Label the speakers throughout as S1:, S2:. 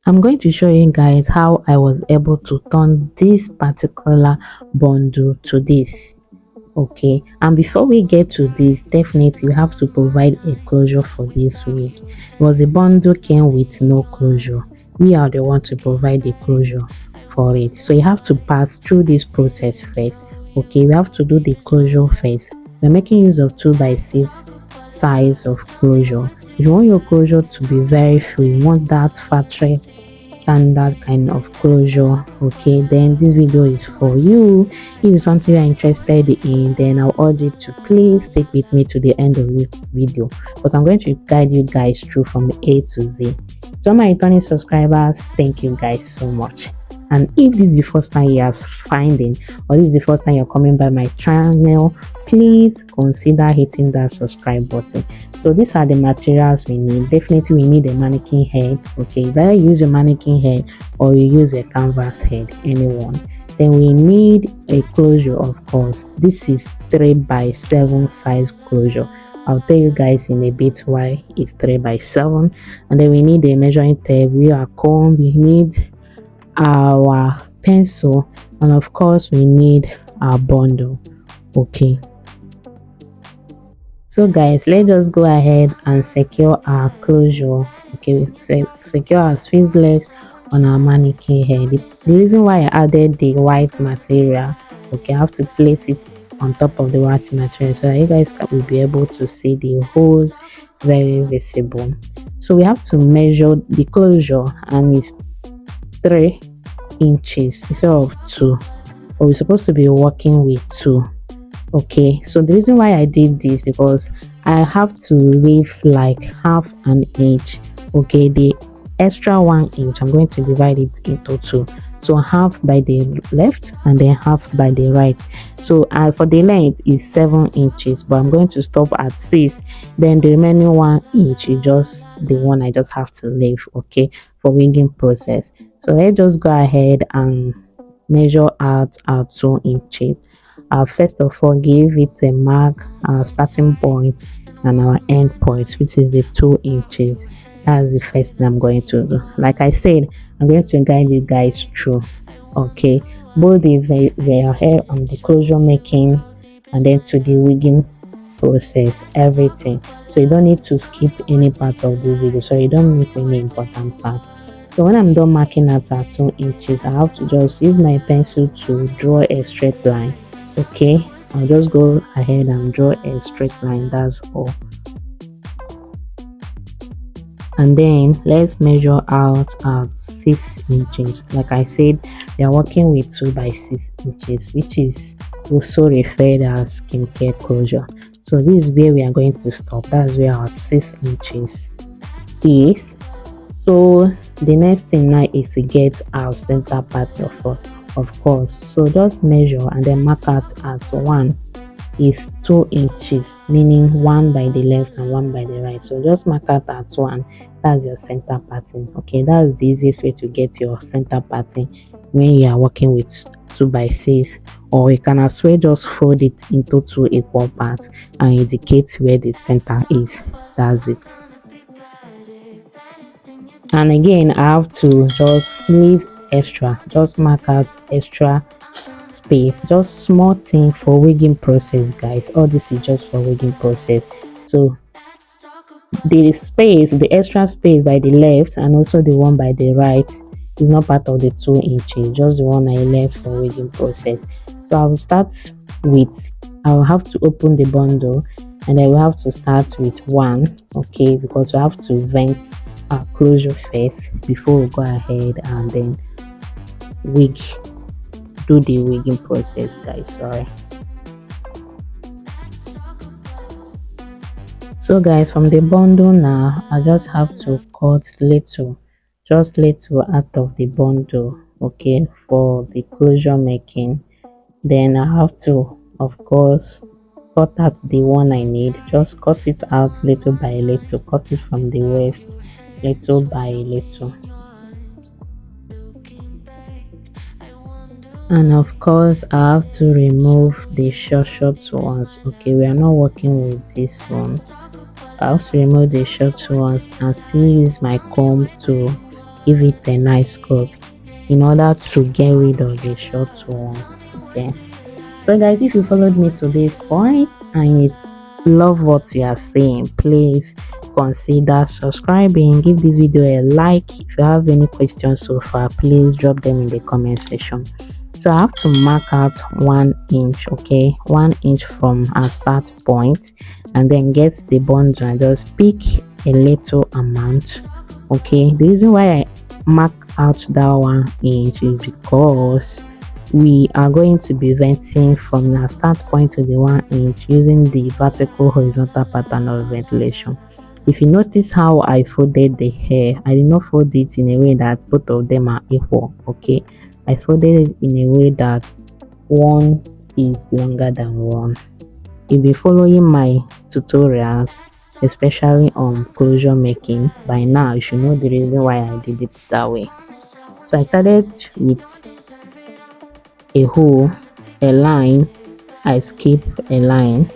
S1: I'm going to show you guys how I was able to turn this particular bundle to this. Okay, and before we get to this, definitely you have to provide a closure for this wig. It was a bundle came with no closure. We are the one to provide the closure for it, so you have to pass through this process first. Okay, we have to do the closure first. We're making use of 2x6 size of closure. If you want your closure to be very free, you want that factory standard kind of closure, okay, then this video is for you. If it's something you're interested in, then I'll urge you to please stick with me to the end of the video, because I'm going to guide you guys through from A to Z. To my returning subscribers, thank you guys so much. And if this is the first time you are finding, or this is the first time you're coming by my channel, please consider hitting that subscribe button. So these are the materials we need. Definitely we need a mannequin head. Okay, either you use a mannequin head or you use a canvas head, anyone. Then we need a closure, of course. This is 3x7 size closure. I'll tell you guys in a bit why it's 3x7. And then we need a measuring tape, we are comb, we need our pencil, and of course we need our bundle. Okay, so guys, let's just go ahead and secure our closure. Okay, secure our swizzlets on our mannequin head. The reason why I added the white material, okay, I have to place it on top of the white material so that you guys will be able to see the holes very visible. So we have to measure the closure, and it's 3 inches instead of 2, but we're supposed to be working with 2. Okay, so the reason why I did this, because I have to leave like half an inch. Okay, the extra 1 inch I'm going to divide it into 2, so half by the left and then half by the right. So for the length is 7 inches, but I'm going to stop at 6. Then the remaining 1 inch is just the one I just have to leave, okay, for wigging process. So let's just go ahead and measure out our 2 inches. First of all, give it a mark, our starting point and our end point, which is the 2 inches. That's the first thing I'm going to do. Like I said, I'm going to guide you guys through, okay, both the hair and the closure making, and then to the wigging process, everything. So you don't need to skip any part of this video, so you don't miss any important part. So when I'm done marking out our 2 inches, I have to just use my pencil to draw a straight line. Okay, I'll just go ahead and draw a straight line, that's all. And then let's measure out our 6 inches. Like I said, we are working with 2x6 inches, which is also referred as skincare closure. So this is where we are going to stop. That's where our 6 inches is. So the next thing now is to get our center part of course. So just measure and then mark out at 1 is 2 inches, meaning 1 by the left and 1 by the right. So just mark out at 1. That's your center pattern. Okay, that's the easiest way to get your center pattern when you are working with 2x6, or you can as well just fold it into 2 equal parts and indicate where the center is. That's it. And again, I have to just leave extra, just mark out extra space, just small thing for wigging process, guys. All this is just for wigging process. So the space, the extra space by the left and also the one by the right is not part of the 2 inches, just the one I left for wigging process. So I will start with, I will have to open the bundle, and then we have to start with 1, okay, because we have to vent our closure first before we go ahead and then do the wigging process, guys. Sorry. So guys, from the bundle now, I just have to cut just little out of the bundle, okay, for the closure making. Then I have to, of course, cut out the one I need. Just cut it out little by little, cut it from the left little by little. And of course, I have to remove the short ones. Okay, we are not working with this one. I have to remove the short ones and still use my comb to give it a nice curve in order to get rid of the short ones. Okay, so guys, if you followed me to this point and you love what you are saying, please consider subscribing, give this video a like. If you have any questions so far, please drop them in the comment section. So I have to mark out 1 inch, okay, 1 inch from our start point, and then get the bundle and just pick a little amount. Okay, the reason why I mark out that 1 inch is because we are going to be venting from the start point to the 1 inch using the vertical horizontal pattern of ventilation. If you notice how I folded the hair, I did not fold it in a way that both of them are equal. Okay, I folded it in a way that one is longer than one. If you're following my tutorials, especially on closure making, by now you should know the reason why I did it that way. So I started with a hole, a line, I skip a line.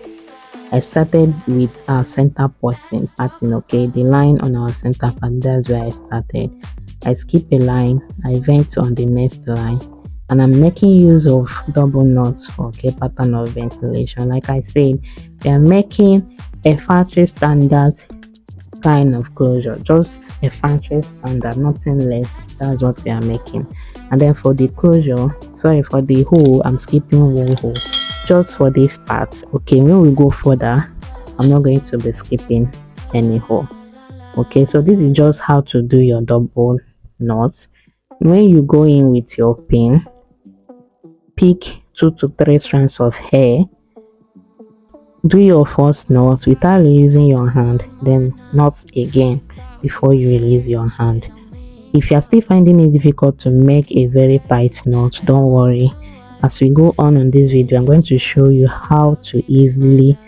S1: I started with our center pattern, okay, the line on our center pattern, that's where I started. I skip a line, I vent on the next line, and I'm making use of double knots, okay, pattern of ventilation. Like I said, we are making a factory standard kind of closure, just a factory standard, nothing less. That's what we are making. And then for the closure, sorry, for the hole, I'm skipping one hole just for this part. Okay, when we go further, I'm not going to be skipping any hole. Okay, so this is just how to do your double knots. When you go in with your pin, pick 2 to 3 strands of hair, do your first knot without releasing your hand, then knot again before you release your hand. If you are still finding it difficult to make a very tight knot, don't worry. As we go on this video, I'm going to show you how to easily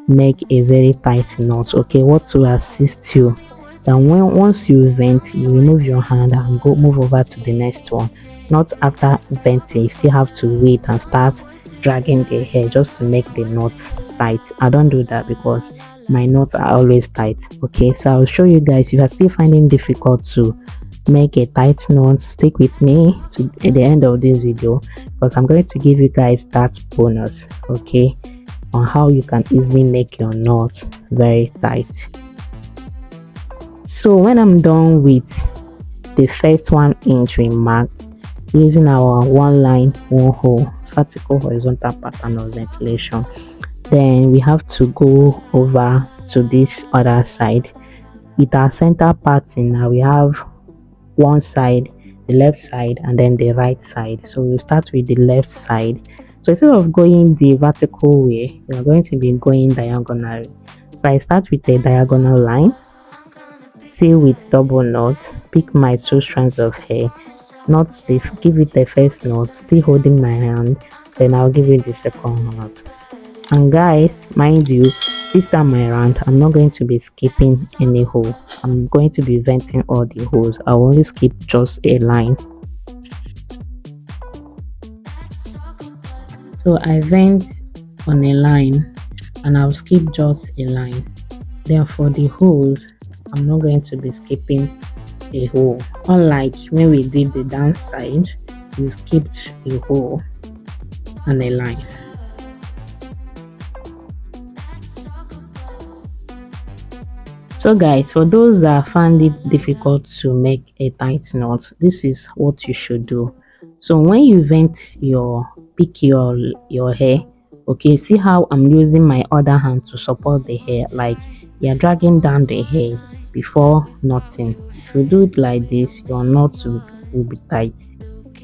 S1: make a very tight knot, okay, what to assist you. Then once you vent, you remove your hand and go move over to the next one. Not after venting, you still have to wait and start dragging the hair just to make the knot tight. I don't do that because my knots are always tight. Okay, so I'll show you guys. If you are still finding it difficult to make a tight knot, stick with me to the end of this video because I'm going to give you guys that bonus, okay, on how you can easily make your knots very tight. So when I'm done with the first 1 inch we marked using our 1 line 1 hole vertical horizontal pattern of ventilation, then we have to go over to this other side with our center pattern. Now we have one side, the left side, and then the right side. So we'll start with the left side. So instead of going the vertical way, we are going to be going diagonally. So I start with a diagonal line, still with double knot, pick my 2 strands of hair, give it the first knot, still holding my hand, then I'll give it the second knot. And guys, mind you, this time around I'm not going to be skipping any hole. I'm going to be venting all the holes. I'll only skip just a line. So I vent on a line and I'll skip just a line. Then for the holes, I'm not going to be skipping a hole. Unlike when we did the downside, we skipped a hole and a line. So guys, for those that find it difficult to make a tight knot, this is what you should do. So when you pick your hair, okay, see how I'm using my other hand to support the hair, like you're dragging down the hair before knotting. If you do it like this, your knot will be tight.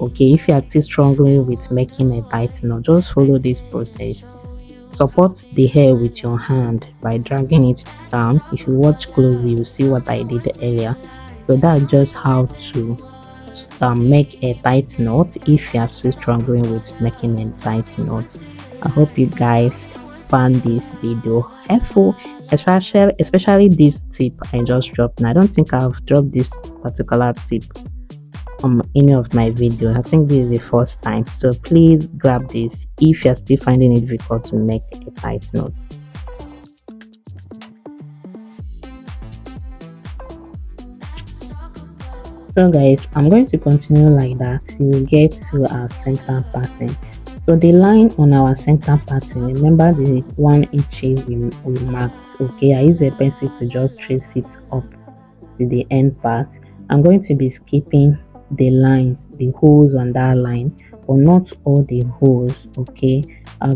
S1: Okay, if you are still struggling with making a tight knot, just follow this process. Support the hair with your hand by dragging it down. If you watch closely, you'll see what I did earlier. So that's just how to make a tight knot if you are still struggling with making a tight knot. I hope you guys found this video helpful, especially this tip I just dropped. And I don't think I've dropped this particular tip on any of my videos. I think this is the first time, so please grab this if you're still finding it difficult to make a tight knot. So guys, I'm going to continue like that till we get to our center pattern. So the line on our center pattern, remember the 1 inch we marked. Okay, I use a pencil to just trace it up to the end part. I'm going to be skipping the lines, the holes on that line, but not all the holes. Okay, I'll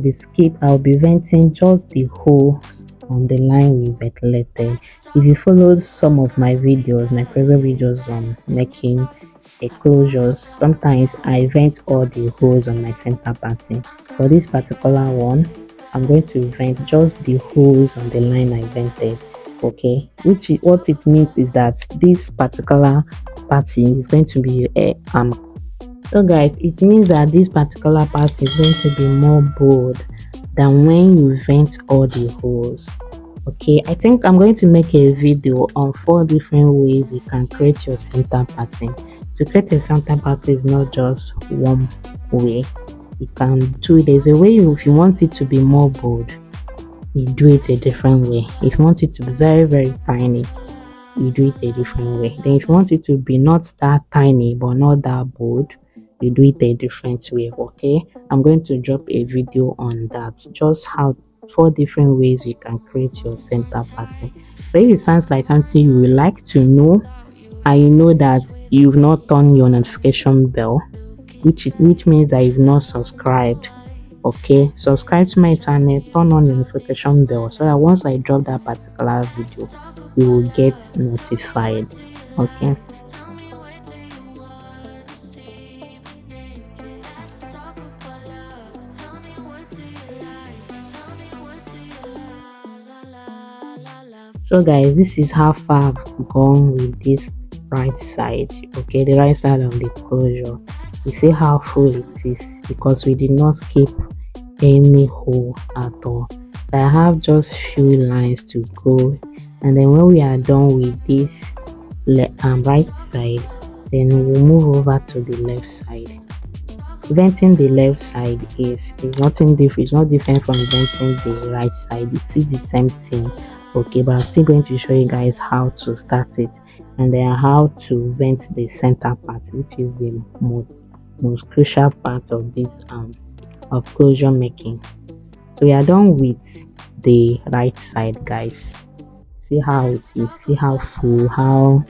S1: be venting just the holes on the line we ventilated. If you followed some of my videos, my previous videos on making a closures, sometimes I vent all the holes on my center pattern. For this particular one, I'm going to vent just the holes on the line I vented. Okay, what it means is that this particular pattern is going to be a so guys, it means that this particular part is going to be more bold than when you vent all the holes. Okay, I think I'm going to make a video on 4 different ways you can create your center pattern. To create a center pattern is not just one way. You can do it. There's a way if you want it to be more bold, you do it a different way. If you want it to be very, very tiny, you do it a different way. Then if you want it to be not that tiny but not that bold, you do it a different way. Okay, I'm going to drop a video on that, just how 4 different ways you can create your center pattern. So if it sounds like something you would like to know, and you know that you've not turned your notification bell, which means that you've not subscribed, okay, subscribe to my channel, turn on the notification bell so that once I drop that particular video, you will get notified. Okay, so guys, this is how far I've gone with this right side. Okay, the right side of the closure, you see how full it is because we did not skip any hole at all. So I have just few lines to go, and then when we are done with this right side, then we'll move over to the left side. Venting the left side is nothing different. It's not different from venting the right side. You see the same thing. Okay, but I'm still going to show you guys how to start it, and then how to vent the center part, which is the most crucial part of this of closure making. So we are done with the right side, guys. See how it is, see how full, how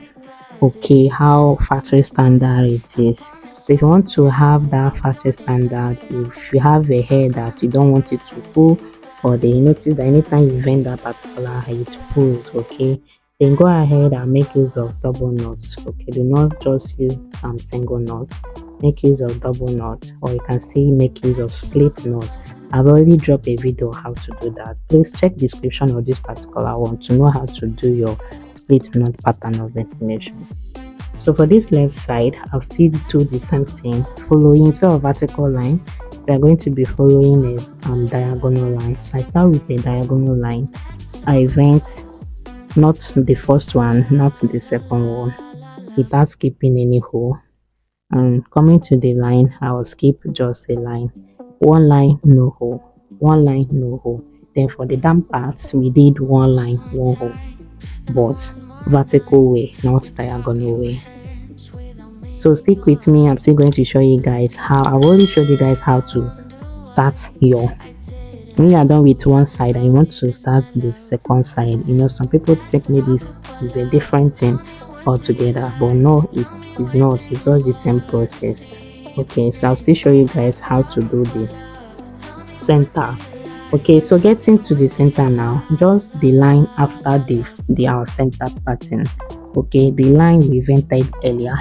S1: okay, how factory standard it is. So if you want to have that factory standard, if you have a hair that you don't want it to pull, or they notice that anytime you vent that particular hair it pulls, okay, then go ahead and make use of double knots. Okay, do not just use single knots, make use of double knot, or you can still make use of split knots. I've already dropped a video how to do that. Please check description of this particular one to know how to do your split knot pattern of ventilation. So for this left side, I'll still do the same thing, following instead of vertical line, we are going to be following a diagonal line. So I start with a diagonal line. I vent not the first one, not the second one, without skipping any hole. And coming to the line, I will skip just a line. One line, no hole. One line, no hole. Then for the down parts, we did one line, one hole, but vertical way, not diagonal way. So stick with me. I'm still going to show you guys how. I've already showed you guys how to start your. When you are done with one side and you want to start the second side, you know, some people think maybe this is a different thing altogether, but no, it is not. It's all the same process. Okay, so I'll still show you guys how to do the center. Okay, so getting to the center now, just the line after our center pattern. Okay, the line we vented earlier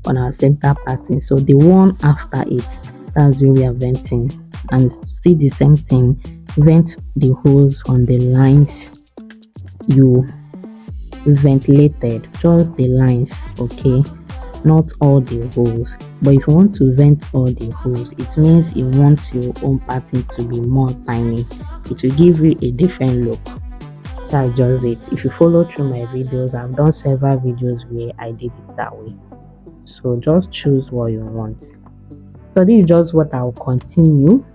S1: on our center pattern, so the one after it, that's where we are venting. And see the same thing, vent the holes on the lines you ventilated, just the lines, okay, not all the holes. But if you want to vent all the holes, it means you want your own pattern to be more tiny. It will give you a different look. That's just it. If you follow through my videos, I've done several videos where I did it that way. So just choose what you want. So this is just what I'll continue.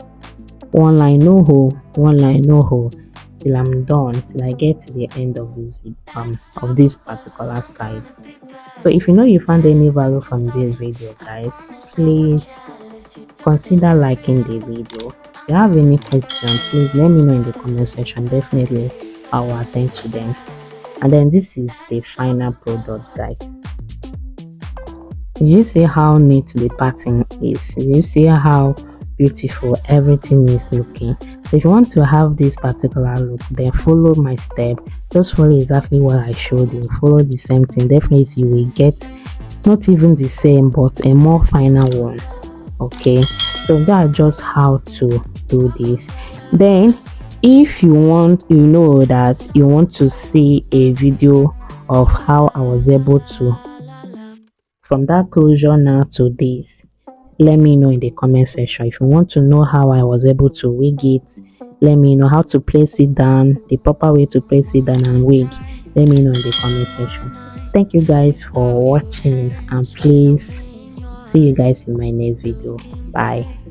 S1: One line, no hole, one line, no hole. till I'm done, till I get to the end of this particular side. So if you know you found any value from this video, guys, please consider liking the video. If you have any question, please let me know in the comment section. Definitely I will attend to them. And then this is the final product, guys. You see how neat the pattern is. You see how beautiful everything is looking. So if you want to have this particular look, then follow my step. Just follow exactly what I showed you. Follow the same thing. Definitely you will get not even the same but a more final one. Okay, so that's just how to do this. Then if you want, you know that you want to see a video of how I was able to from that closure now to this, let me know in the comment section. If you want to know how I was able to wig it, let me know how to place it down, the proper way to place it down and wig, let me know in the comment section. Thank you guys for watching, and please see you guys in my next video. Bye.